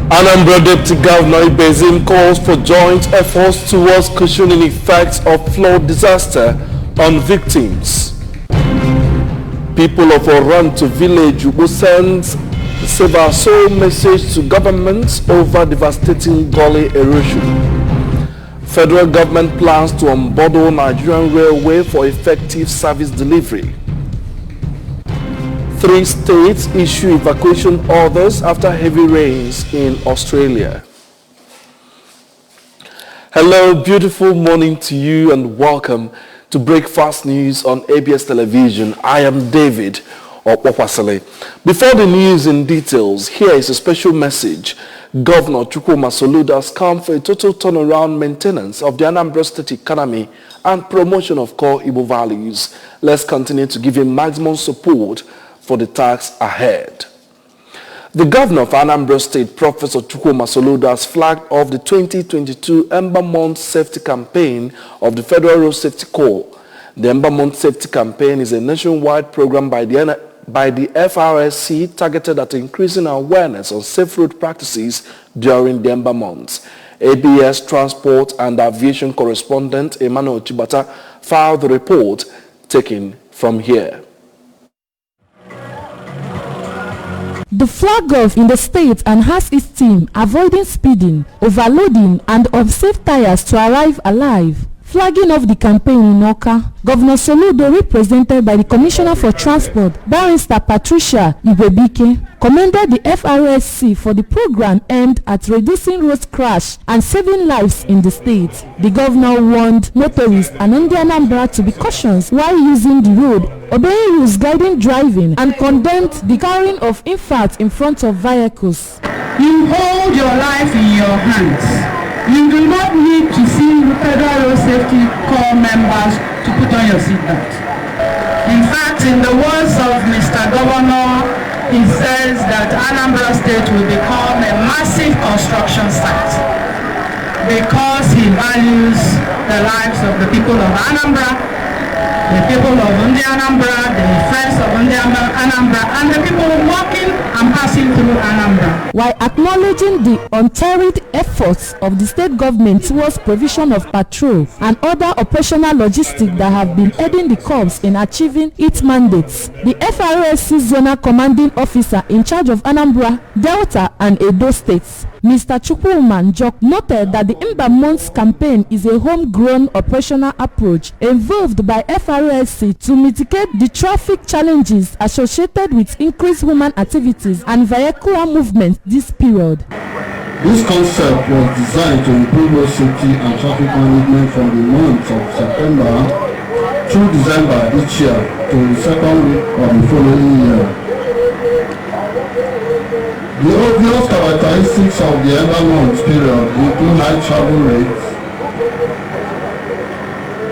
Anambra Deputy Governor Ibezim calls for joint efforts towards cushioning effects of flood disaster on victims. People of Oranto village will send save our soul message to governments over devastating gully erosion. Federal government plans to unbundle Nigerian Railway for effective service delivery. 3 states issue evacuation orders after heavy rains in Australia. Hello, beautiful morning to you and welcome to Breakfast News on ABS Television. I am David Opopasale. Before the news in details, here is a special message. Governor Chukwuma Soludo has come for a total turnaround maintenance of the Anambra State economy and promotion of core Igbo values. Let's continue to give him maximum support for the task ahead. The governor of Anambra State, Professor Chukwuma Soludo, has flagged off the 2022 Ember Month Safety Campaign of the Federal Road Safety Corps. The Ember Month Safety Campaign is a nationwide program by the FRSC targeted at increasing awareness on safe road practices during the Ember months. ABS Transport and Aviation correspondent Emmanuel Chibata filed the report taken from here. The flag off in the state and has its team avoiding speeding, overloading and unsafe tires to arrive alive. Flagging off the campaign in Oka, Governor Soludo, represented by the Commissioner for Transport, Barrister Patricia Ibebike, commended the FRSC for the program aimed at reducing road crash and saving lives in the state. The governor warned motorists and Anambra to be cautious while using the road, obeying rules guiding driving, and condemned the carrying of infants in front of vehicles. You hold your life in your hands. You do not need to see Federal Road Safety Corps members to put on your seatbelt. In fact, in the words of Mr. Governor, he says that Anambra State will become a massive construction site because he values the lives of the people of Anambra, the people of Anambra, the friends of Anambra, and the people walking and passing through Anambra. While acknowledging the untarried efforts of the state government towards provision of patrol and other operational logistics that have been aiding the corps in achieving its mandates, the FRSC Zonal Commanding Officer in charge of Anambra, Delta, and Edo states, Mr. Chukwuma Njok, noted that the Ember Months campaign is a homegrown operational approach involved by FRSC to mitigate the traffic challenges associated with increased human activities and vehicular movement this period. This concept was designed to improve road safety and traffic management from the month of September through December each year to the second week of the following year. The obvious characteristics of the Ember month period include high travel rates,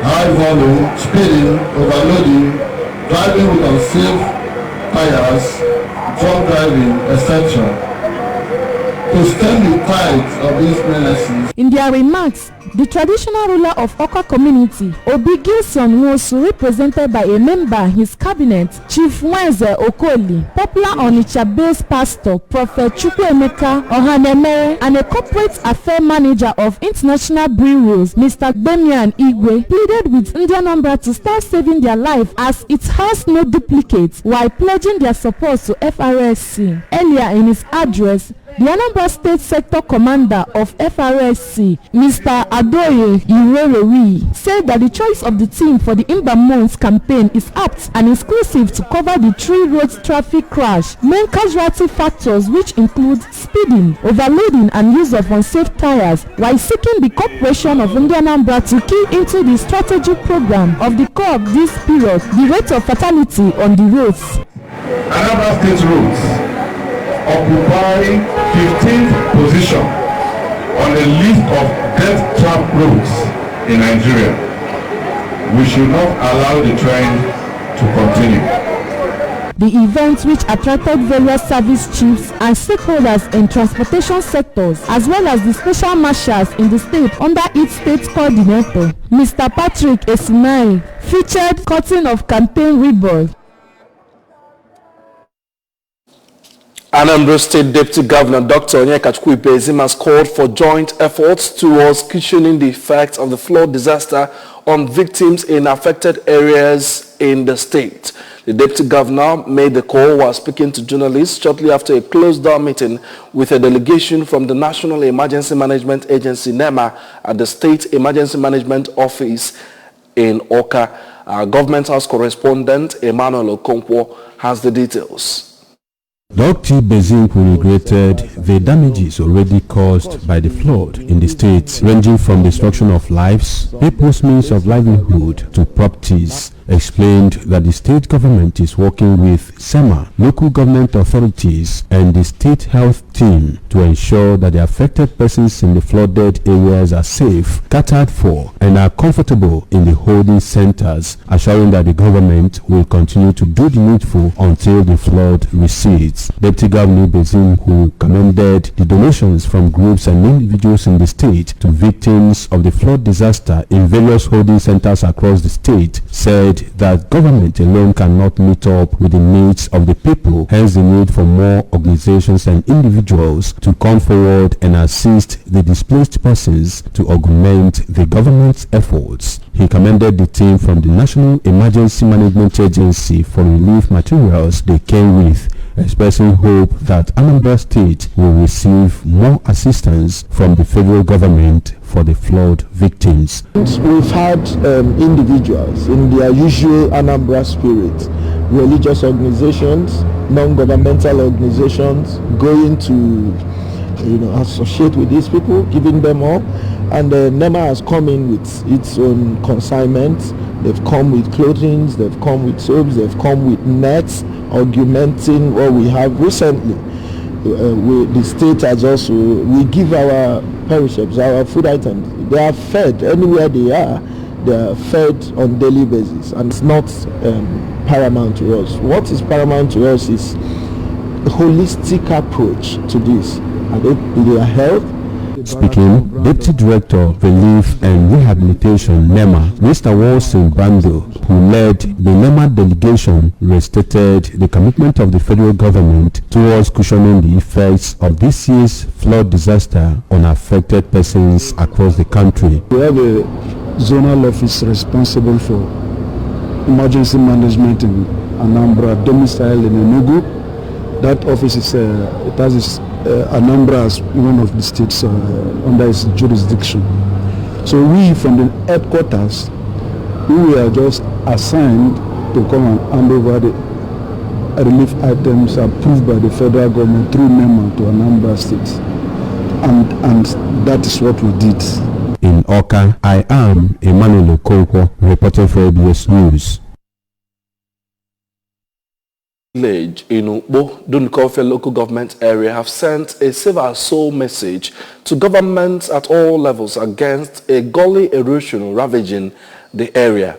high volume, speeding, overloading, driving with unsafe tires, drunk driving, etc. To stem the tides of these menaces. In their remarks, the traditional ruler of Oka community, Obi Gilson, was represented by a member in his cabinet, Chief Wenze Okoli, popular Onitsha-based pastor, Prophet Chukwuemeka Ohanemere, and a corporate affair manager of International Breweries, Mr. Damian Igwe, pleaded with Anambra to start saving their life as it has no duplicates, while pledging their support to FRSC. Earlier in his address, the Anambra State Sector Commander of FRSC, Mr. Adoye Iwerewi, said that the choice of the team for the Ember Months campaign is apt and exclusive to cover the 3 road traffic crash main casualty factors, which include speeding, overloading, and use of unsafe tires, while seeking the cooperation of Anambra to key into the strategic program of the Corps this period, the rate of fatality on the roads. Anambra State roads occupy 15th position on the list of death trap roads in Nigeria. We should not allow the trend to continue. The event, which attracted various service chiefs and stakeholders in transportation sectors, as well as the special marshals in the state under its state coordinator, Mr. Patrick Esimai, featured cutting of campaign ribbon. Anambra State Deputy Governor Dr. Onyeka Chukwuibezim has called for joint efforts towards cushioning the effects of the flood disaster on victims in affected areas in the state. The Deputy Governor made the call while speaking to journalists shortly after a closed-door meeting with a delegation from the National Emergency Management Agency, NEMA, at the State Emergency Management Office in Awka. Our Government House correspondent, Emmanuel Okonkwo, has the details. Dr. Bezim regretted the damages already caused by the flood in the state, ranging from destruction of lives, people's means of livelihood to properties. Explained that the state government is working with SEMA, local government authorities, and the state health team to ensure that the affected persons in the flooded areas are safe, catered for, and are comfortable in the holding centers, assuring that the government will continue to do the needful until the flood recedes. Deputy Governor Bezim, who commended the donations from groups and individuals in the state to victims of the flood disaster in various holding centers across the state, said that government alone cannot meet up with the needs of the people, hence the need for more organizations and individuals to come forward and assist the displaced persons to augment the government's efforts. He commended the team from the National Emergency Management Agency for relief materials they came with, expressing hope that Anambra State will receive more assistance from the federal government for the flood victims. We've had individuals in their usual Anambra spirit, religious organizations, non-governmental organizations, going to associate with these people, giving them up, and NEMA has come in with its own consignment. They've come with clothing, they've come with soaps, they've come with nets, augmenting what we have recently. The state has also, we give our perishables, our food items, they are fed anywhere they are fed on daily basis, and it's not paramount to us. What is paramount to us is a holistic approach to this. Their health. Speaking, Deputy Director of Relief and Rehabilitation, NEMA, Mr. Wilson Bando, who led the NEMA delegation, restated the commitment of the federal government towards cushioning the effects of this year's flood disaster on affected persons across the country. We have a zonal office responsible for emergency management in Anambra, domiciled in Enugu. That office is it has Anambra as one of the states under its jurisdiction. So we from the headquarters, we were just assigned to come and hand over the relief items approved by the federal government through NEMA to Anambra State. And that is what we did. In Awka, I am Emmanuel Okonkwo, reporting for ABS News. Village in Ukbo, Dunkofe local government area have sent a save our soul message to governments at all levels against a gully erosion ravaging the area.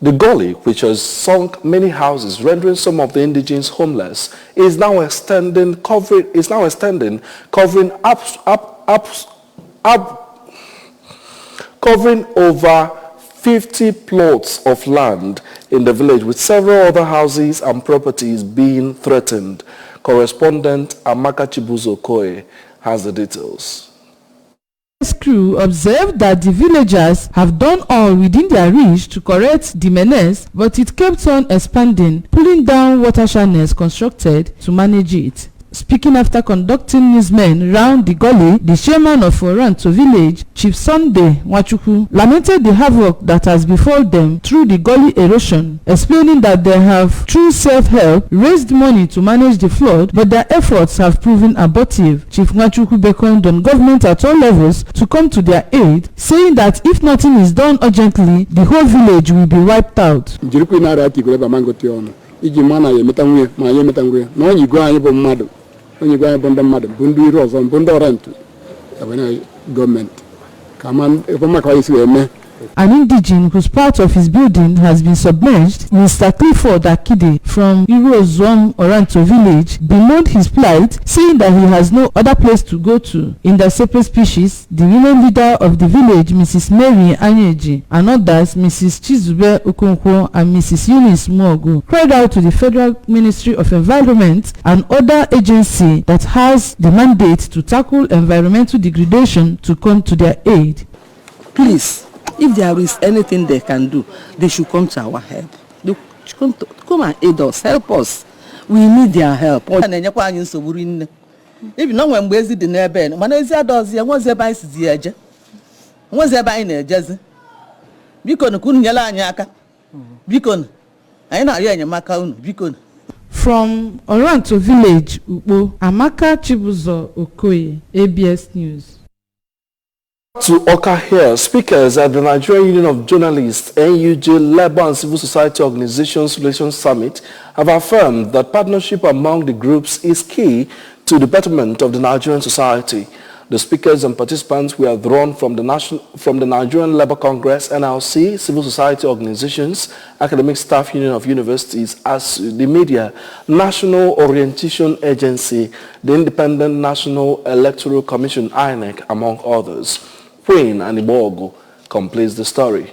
The gully, which has sunk many houses, rendering some of the indigenes homeless, is now extending, covering over 50 plots of land in the village, with several other houses and properties being threatened. Correspondent Amaka Chibuzo-Koye has the details. The crew observed that the villagers have done all within their reach to correct the menace, but it kept on expanding, pulling down water channels constructed to manage it. Speaking after conducting newsmen round the gully, the chairman of Oranto village, Chief Sunday Nwachukwu, lamented the havoc that has befallen them through the gully erosion, explaining that they have, through self-help, raised money to manage the flood, but their efforts have proven abortive. Chief Nwachukwu beckoned on government at all levels to come to their aid, saying that if nothing is done urgently, the whole village will be wiped out. Onye gwa anyị bụ ndị mmadụ bụ ndị iro ọzọ bụ ndị ọrantụ abụna gọọmenti ka ma ebe maka isi eme An indigene whose part of his building has been submerged, Mr. Clifford Akide from Irozom Oranto village, bemoaned his plight, saying that he has no other place to go to. In their separate speeches, the women leader of the village, Mrs. Mary Anyeji, and others, Mrs. Chizube Okonkwo and Mrs. Eunice Muogu, cried out to the Federal Ministry of Environment and other agency that has the mandate to tackle environmental degradation to come to their aid. Please, if there is anything they can do, they should come to our help. They should come and aid us, help us. We need their help. If no one wears it in their bed, Manazia does the ones by the edge. Was there by a jazz? Beacon couldn't yell at Yaka. Beacon, I know you're in Macaon, Beacon. From Oranto village, Ubo, Amaka Chibuzo Okoye, ABS News. To Oka here, speakers at the Nigerian Union of Journalists, NUJ, Labour and Civil Society Organizations Relations Summit have affirmed that partnership among the groups is key to the betterment of the Nigerian society. The speakers and participants were drawn from the Nigerian Labour Congress, NLC, Civil Society Organizations, Academic Staff Union of Universities, ASU, the Media, National Orientation Agency, the Independent National Electoral Commission, INEC, among others. Queen Anibogo completes the story.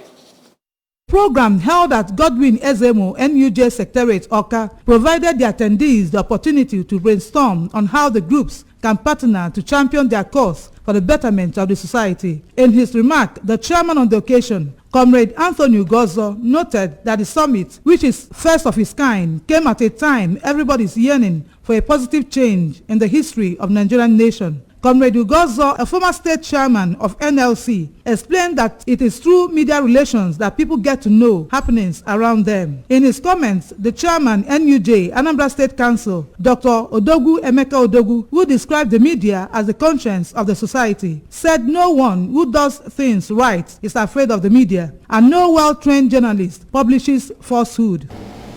Program held at Godwin Ezemo NUJ Secretariat Oka provided the attendees the opportunity to brainstorm on how the groups can partner to champion their cause for the betterment of the society. In his remark, the chairman on the occasion, Comrade Anthony Ugozo, noted that the summit, which is first of its kind, came at a time everybody is yearning for a positive change in the history of Nigerian nation. Comrade Ugozo, a former state chairman of NLC, explained that it is through media relations that people get to know happenings around them. In his comments, the chairman, NUJ, Anambra State Council, Dr. Odogu Emeka Odogu, who described the media as the conscience of the society, said no one who does things right is afraid of the media, and no well-trained journalist publishes falsehood.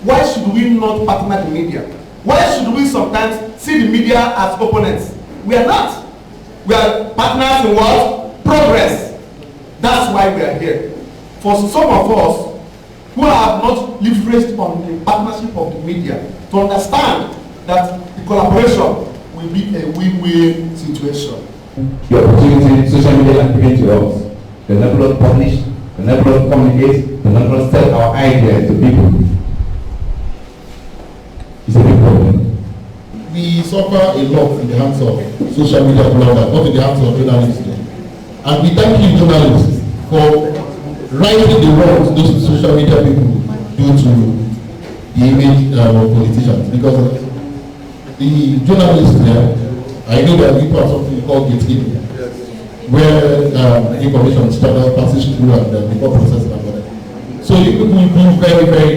Why should we not partner the media? Why should we sometimes see the media as opponents? We are not. We are partners in what? Progress. That's why we are here. For some of us who have not leveraged on the partnership of the media to understand that the collaboration will be a win-win situation. The opportunity social media has given to us, the level of publish, the level of communicate, the level of sell our ideas to people. It's a big problem. We suffer a lot in the hands of social media bloggers, not in the hands of journalists. And we thank you, journalists, for righting the wrongs those social media people do to the image of politicians. Because the journalists there, I know that we have something called gatekeeping, where information passes through and before processing and whatever. So you people do very, very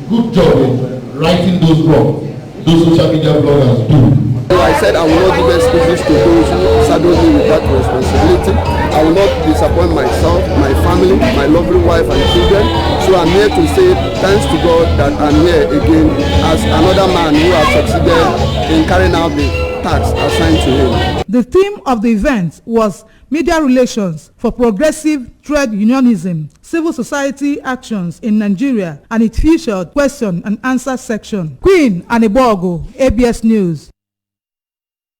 good job in righting those wrongs those social media bloggers do. I said I will not give excuses to those who saddle me with that responsibility. I will not disappoint myself, my family, my lovely wife and children. So I'm here to say thanks to God that I'm here again as another man who has succeeded in carrying out the task assigned to him. The theme of the event was Media Relations for Progressive Trade Unionism, Civil Society Actions in Nigeria, and it featured question and answer section. Queen Anibogo, ABS News.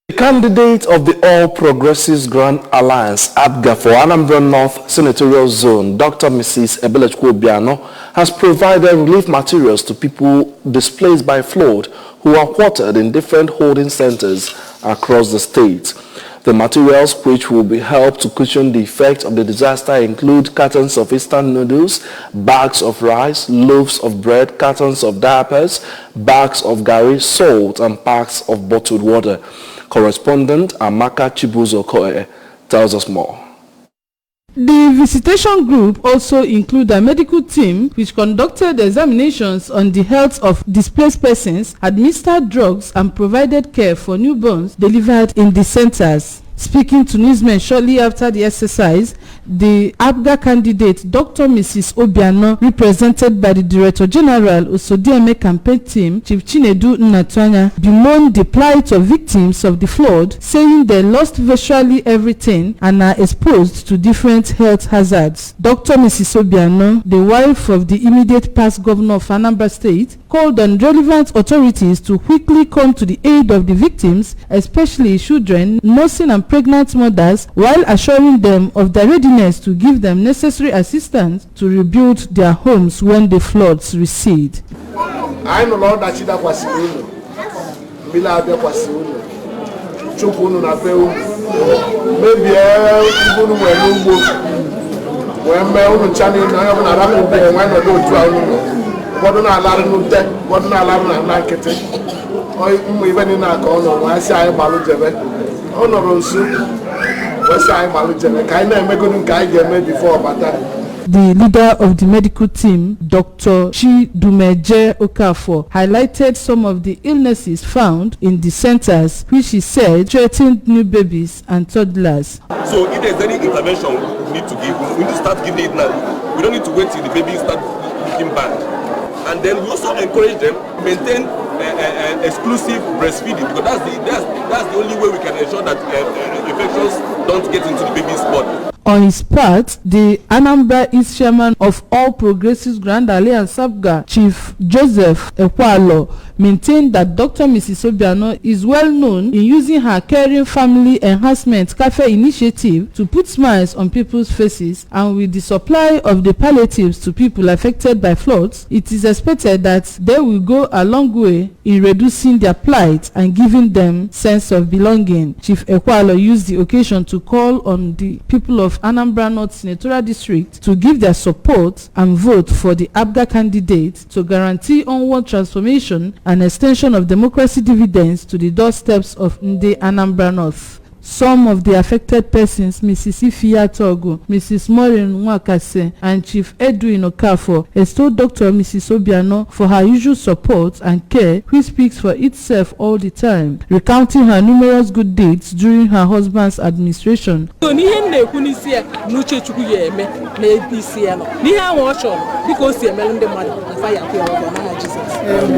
The candidate of the All Progressives Grand Alliance, APGA, for Anambra North Senatorial Zone, Dr. Mrs. Ebelechukwu Obiano, has provided relief materials to people displaced by flood who are quartered in different holding centers across the state. The materials which will be helped to cushion the effect of the disaster include cartons of instant noodles, bags of rice, loaves of bread, cartons of diapers, bags of garri, salt, and packs of bottled water. Correspondent Amaka Chibuzo Okoye tells us more. The visitation group also include a medical team which conducted examinations on the health of displaced persons, administered drugs, and provided care for newborns delivered in the centers. Speaking to newsmen shortly after the exercise, the ABGA candidate, Dr. Mrs. Obiano, represented by the Director General Usodieme campaign team, Chief Chinedu Nnatwanya, bemoaned the plight of victims of the flood, saying they lost virtually everything and are exposed to different health hazards. Dr. Mrs. Obiano, the wife of the immediate past governor of Anambra State, called on relevant authorities to quickly come to the aid of the victims, especially children, nursing and pregnant mothers, while assuring them of their readiness to give them necessary assistance to rebuild their homes when the floods recede. I know Lord that Chida Kwasiunu, Mila Abe Kwasiunu, Chukunu na Peu, maybe even when Unu Chani na Yaman Aramu Bay, when I go to Aunu, what do not allow no debt, what do not allow no marketing, or even in our corner, I say I value Jebe, Honorable Soup, what's I value Jebe, kind of make a guy get before about that. The leader of the medical team, Dr. Chidumeje Okafor, highlighted some of the illnesses found in the centers, which he said threatened new babies and toddlers. So if there's any intervention we need to give, we need to start giving it now. We don't need to wait till the babies start looking bad. And then we also encourage them to maintain exclusive breastfeeding, because that's the only way we can ensure that infections don't get into the baby's body. On his part, the Anambra East Chairman of All Progressives Grand Alliance ABGA, Chief Joseph Ekwalo, maintained that Dr. Mrs. Obiano is well known in using her Caring Family Enhancement Cafe initiative to put smiles on people's faces, and with the supply of the palliatives to people affected by floods, it is expected that they will go a long way in reducing their plight and giving them sense of belonging. Chief Ekwalo used the occasion to call on the people of Anambra North Senatorial District to give their support and vote for the ABGA candidate to guarantee onward transformation and extension of democracy dividends to the doorsteps of Nde Anambra North. Some of the affected persons, Mrs. Ifia Togo, Mrs. Maureen Nwakase, and Chief Edwin Okafor, extolled Dr. Mrs. Obiano for her usual support and care, which speaks for itself all the time, recounting her numerous good deeds during her husband's administration.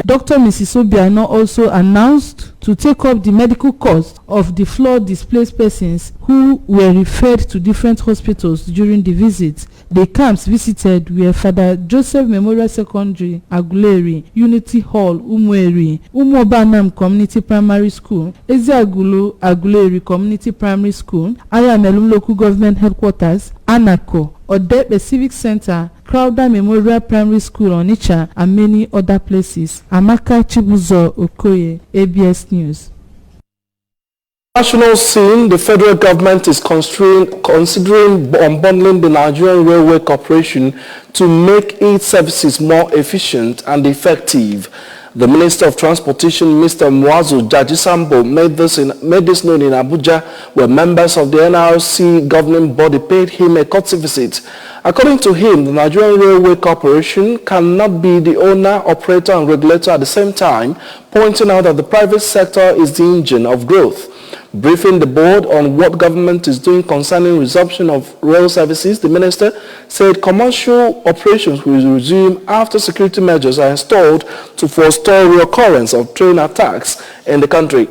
Dr. Mrs. Obiano also announced to take up the medical cost of the flood displaced persons who were referred to different hospitals during the visit. The camps visited were Father Joseph Memorial Secondary, Aguleri, Unity Hall, Umueri, Umuobanam Community Primary School, Ezeagulu Aguleri Community Primary School, Ayamelum Local Government Headquarters, Anako, Odepe Civic Center, Crowder Memorial Primary School, Onitsha, and many other places. Amaka Chibuzo Okoye, ABS News. National scene, the federal government is considering unbundling the Nigerian Railway Corporation to make its services more efficient and effective. The Minister of Transportation, Mr. Mwazu Jajisambo, made this known in Abuja, where members of the NRC governing body paid him a courtesy visit. According to him, the Nigerian Railway Corporation cannot be the owner, operator, and regulator at the same time, pointing out that the private sector is the engine of growth. Briefing the board on what government is doing concerning resumption of rail services, the minister said commercial operations will resume after security measures are installed to forestall reoccurrence of train attacks in the country.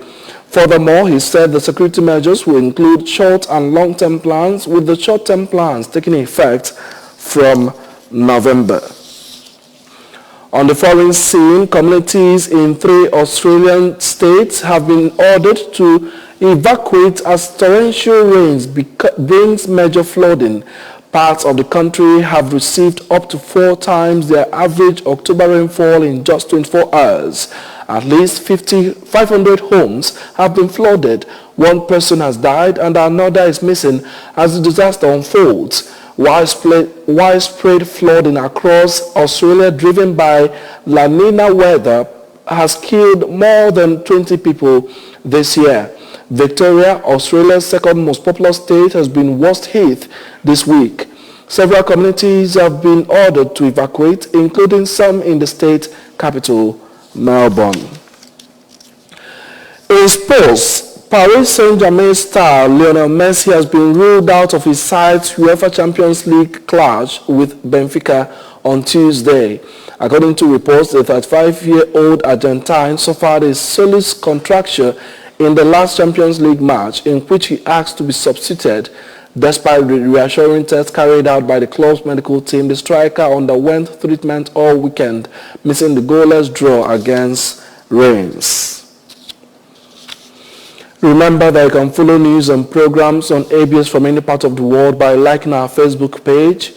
Furthermore, he said the security measures will include short and long-term plans, with the short-term plans taking effect from November. On the foreign scene, communities in 3 Australian states have been ordered to evacuate as torrential rains brings major flooding. Parts of the country have received up to 4 times their average October rainfall in just 24 hours. At least 500 homes have been flooded. 1 person has died and another is missing as the disaster unfolds. Widespread flooding across Australia driven by La Nina weather has killed more than 20 people this year. Victoria, Australia's second most populous state, has been worst hit this week. Several communities have been ordered to evacuate, including some in the state capital, Melbourne. In sports, Paris Saint-Germain star Lionel Messi has been ruled out of his side's UEFA Champions League clash with Benfica on Tuesday. According to reports, the 35-year-old Argentine suffered a soleus contracture in the last Champions League match, in which he asked to be substituted. Despite the reassuring tests carried out by the club's medical team, the striker underwent treatment all weekend, missing the goalless draw against Reims. Remember that you can follow news and programs on ABS from any part of the world by liking our Facebook page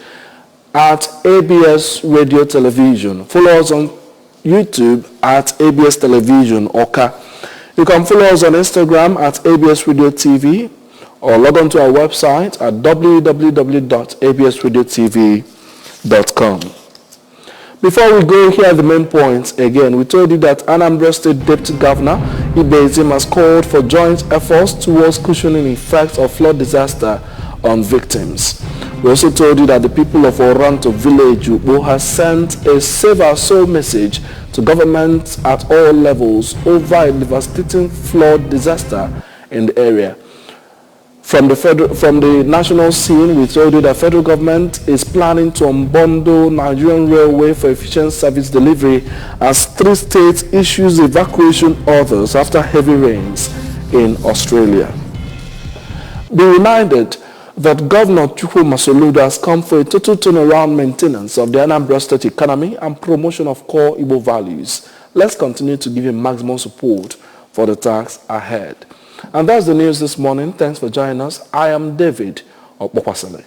at ABS Radio Television. Follow us on YouTube at ABS Television Oka. You can follow us on Instagram at ABS Radio TV or log on to our website at www.absradiotv.com. Before we go, here are the main points again. We told you that Anambra State Deputy Governor Ibezim has called for joint efforts towards cushioning the effects of flood disaster on victims. We also told you that the people of Oranto village, Ubo, has sent a Save Our Soul message to government at all levels over a devastating flood disaster in the area. From the national scene, we told you that federal government is planning to unbundle Nigerian Railway for efficient service delivery as 3 states issues evacuation orders after heavy rains in Australia. Be reminded that Governor Chukwuma Soludo has come for a total turnaround maintenance of the Anambra State economy and promotion of core Igbo values. Let's continue to give him maximum support for the task ahead. And that's the news this morning. Thanks for joining us. I am David Okpokwasale.